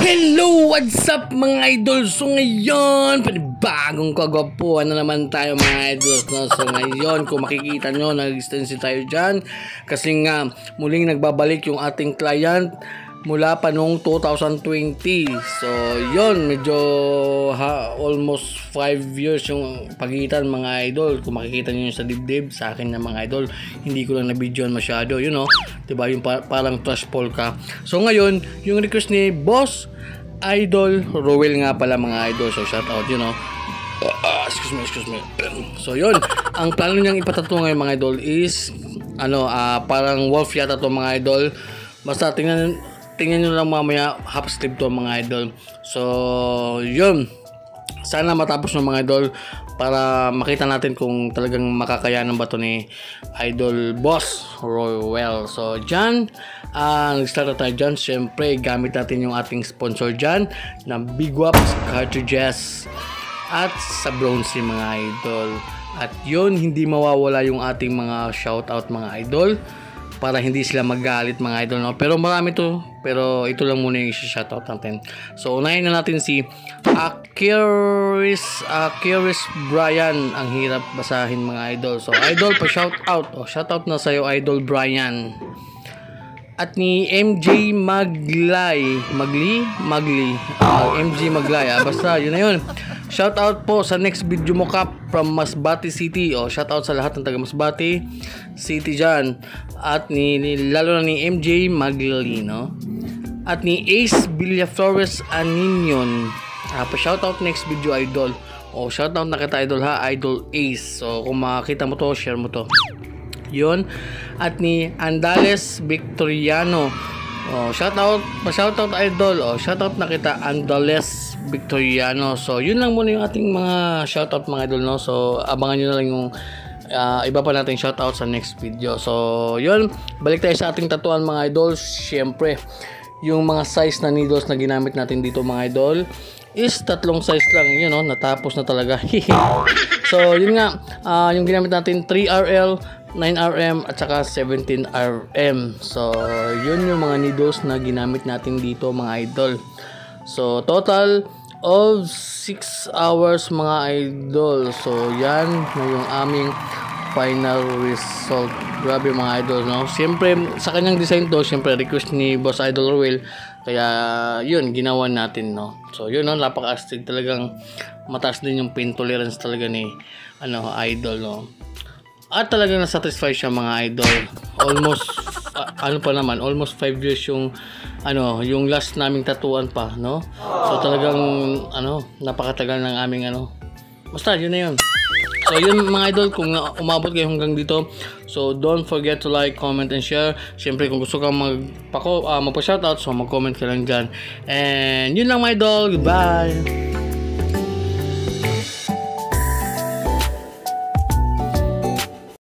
Hello! What's up mga idol? So ngayon, panibagong kagwapuan na naman tayo mga idol. So ngayon, kung makikita nyo, nag-extension tayo dyan. Kasi nga, muling nagbabalik yung ating client mula pa noong 2020. So yun, medyo almost 5 years yung pagitan mga idol. Kung makikita nyo sa dibdib sa akin na mga idol, hindi ko lang na-videoan masyado, you know, diba, yung parang trash poll ka. So ngayon, yung request ni Boss Idol Roel nga pala mga idol, so shout out, you know. Excuse me. So yun, ang plano niyang ipatato ngayon mga idol is parang wolf yata to mga idol. Basta tingnan nyo lang mamaya, half sleeve to mga idol. So yun, sana matapos ng mga idol para makita natin kung talagang makakayanan ba to ni Idol Boss Roel. So dyan, nag-start tayo dyan. Siyempre gamit natin yung ating sponsor dyan na Big Waps Cartridges at sa Bronzy mga idol. At yun, hindi mawawala yung ating mga shoutout mga idol para hindi sila magalit mga idol, no? Pero marami to, pero ito lang muna yung shoutout natin. So unahin na natin si Akiris Brian. Ang hirap basahin mga idol. So idol, pa shoutout. Shoutout na sa'yo idol Brian. At ni MJ Magli. MJ Maglay. Basta yun na yun. Shoutout po sa next video mo Kap from Masbate City. Shoutout sa lahat ng taga Masbate City dyan. At lalo na ni MJ Magli, no? At ni Ace Villaflores Aninion. Pa-shoutout next video idol. Shoutout na kita idol ha, Idol Ace. So kung makita mo to, share mo to. Yun. At ni Andales Victoriano. Shoutout, pa-shoutout idol. Shoutout na kita Andales Victoriano. So yun lang muna yung ating mga shoutout mga idol, no? So abangan nyo na lang yung iba pa natin shoutout sa next video. So yun, balik tayo sa ating tatuan mga idol. Syempre, yung mga size na needles na ginamit natin dito mga idol is tatlong size lang, yun, no? Natapos na talaga. So yun nga, yung ginamit natin 3RL, 9RM at saka 17RM. So yun yung mga needles na ginamit natin dito mga idol. So total of 6 hours mga idol. So yan na yung aming final result. Grabe mga idol, no? Siyempre sa kanyang design to, siyempre request ni Boss Idol Roel, kaya yun ginawa natin, no? So yun, no, napaka-astig, talagang mataas din yung pain tolerance talaga ni idol, no? At talagang na-satisfy siya mga idol. Almost almost 5 years yung yung last naming tatuan pa, no? So talagang napakatagal ng aming basta yun na yun. So yun mga idol, kung umabot kayo hanggang dito, so don't forget to like, comment and share. Siyempre kung gusto kang magpa-shoutout, so mag-comment ka lang dyan. And yun lang mga idol, goodbye.